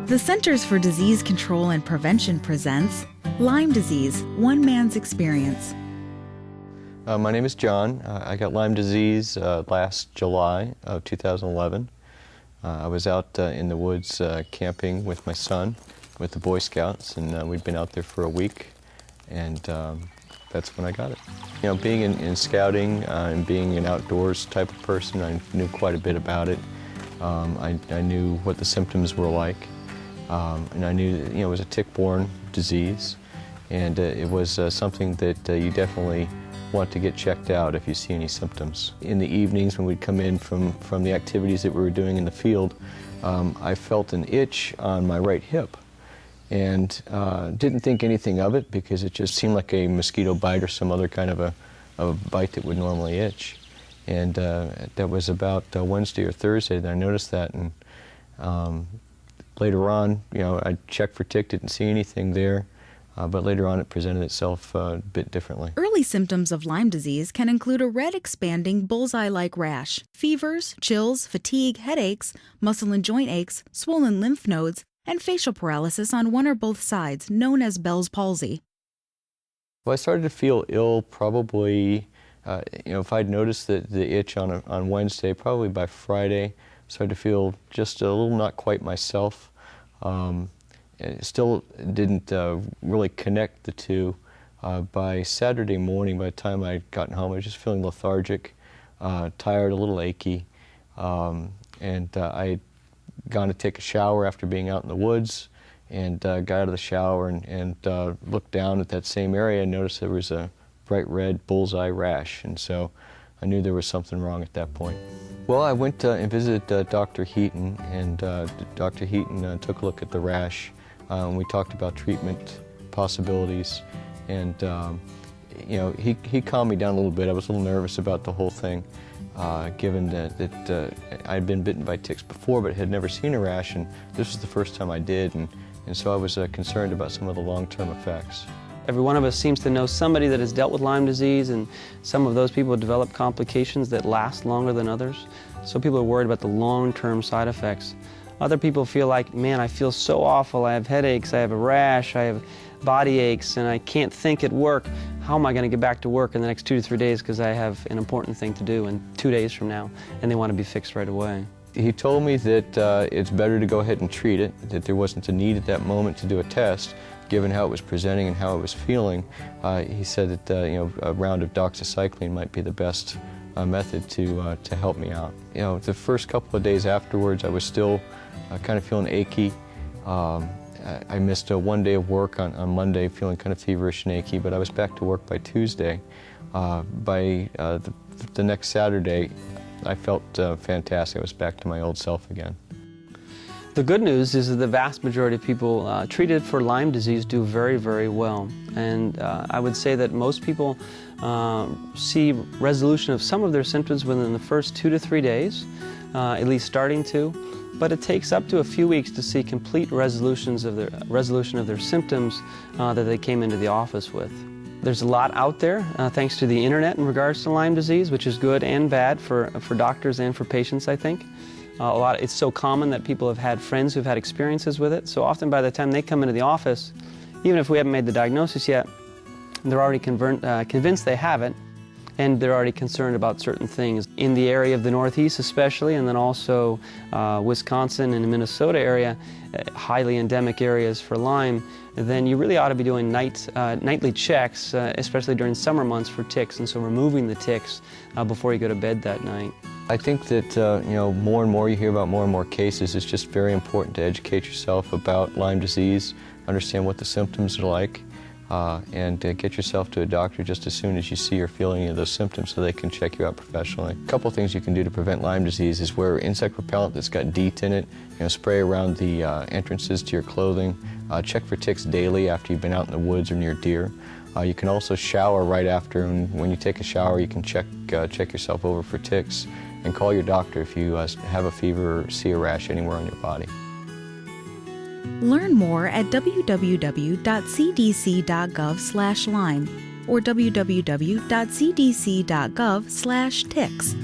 The Centers for Disease Control and Prevention presents Lyme Disease, One Man's Experience. My name is John. I got Lyme disease last July of 2011. I was out in the woods camping with my son, with the Boy Scouts, and we'd been out there for a week, and that's when I got it. You know, being in scouting and being an outdoors type of person, I knew quite a bit about it. I knew what the symptoms were like, and I knew that, it was a tick-borne disease, and it was something that you definitely want to get checked out if you see any symptoms. In the evenings when we'd come in from the activities that we were doing in the field, I felt an itch on my right hip, and didn't think anything of it because it just seemed like a mosquito bite or some other kind of a bite that would normally itch. And that was about Wednesday or Thursday that I noticed that, and later on, I checked for tick, didn't see anything there. But later on it presented itself a bit differently. Early symptoms of Lyme disease can include a red expanding bullseye-like rash, fevers, chills, fatigue, headaches, muscle and joint aches, swollen lymph nodes, and facial paralysis on one or both sides, known as Bell's palsy. Well, I started to feel ill probably, if I'd noticed the itch on Wednesday, probably by Friday, I started to feel just a little not quite myself. Still didn't really connect the two. By Saturday morning, by the time I'd gotten home, I was just feeling lethargic, tired, a little achy, and I had gone to take a shower after being out in the woods, and got out of the shower and looked down at that same area and noticed there was a bright red bullseye rash, and so I knew there was something wrong at that point. Well, I went and visited Dr. Heaton, and Dr. Heaton took a look at the rash. We talked about treatment possibilities, and he calmed me down a little bit. I was a little nervous about the whole thing, given that I had been bitten by ticks before but had never seen a rash, and this was the first time I did, and so I was concerned about some of the long-term effects. Every one of us seems to know somebody that has dealt with Lyme disease, and some of those people develop complications that last longer than others. So people are worried about the long-term side effects. Other people feel like, man, I feel so awful. I have headaches, I have a rash, I have body aches, and I can't think at work. How am I going to get back to work in the next 2 to 3 days because I have an important thing to do in 2 days from now, and they want to be fixed right away. He told me that it's better to go ahead and treat it, that there wasn't a need at that moment to do a test, given how it was presenting and how it was feeling. He said that a round of doxycycline might be the best method to help me out. The first couple of days afterwards, I was still kind of feeling achy. I missed 1 day of work on Monday, feeling kind of feverish and achy, but I was back to work by Tuesday. By the next Saturday, I felt fantastic. I was back to my old self again. The good news is that the vast majority of people treated for Lyme disease do very, very well. And I would say that most people see resolution of some of their symptoms within the first 2 to 3 days, at least starting to. But it takes up to a few weeks to see complete resolution of their symptoms that they came into the office with. There's a lot out there thanks to the internet in regards to Lyme disease, which is good and bad for doctors and for patients, I think. It's so common that people have had friends who've had experiences with it, so often by the time they come into the office, even if we haven't made the diagnosis yet, they're already convinced they have it, and they're already concerned about certain things. In the area of the Northeast especially, and then also Wisconsin and the Minnesota area, highly endemic areas for Lyme, then you really ought to be doing nightly checks, especially during summer months for ticks, and so removing the ticks before you go to bed that night. I think that more and more you hear about more and more cases. It's just very important to educate yourself about Lyme disease, understand what the symptoms are like, and get yourself to a doctor just as soon as you see or feel any of those symptoms so they can check you out professionally. A couple things you can do to prevent Lyme disease is wear insect repellent that's got DEET in it, spray around the entrances to your clothing, check for ticks daily after you've been out in the woods or near deer. You can also shower right after, and when you take a shower you can check yourself over for ticks, and call your doctor if you have a fever or see a rash anywhere on your body. Learn more at www.cdc.gov/Lyme or www.cdc.gov/ticks.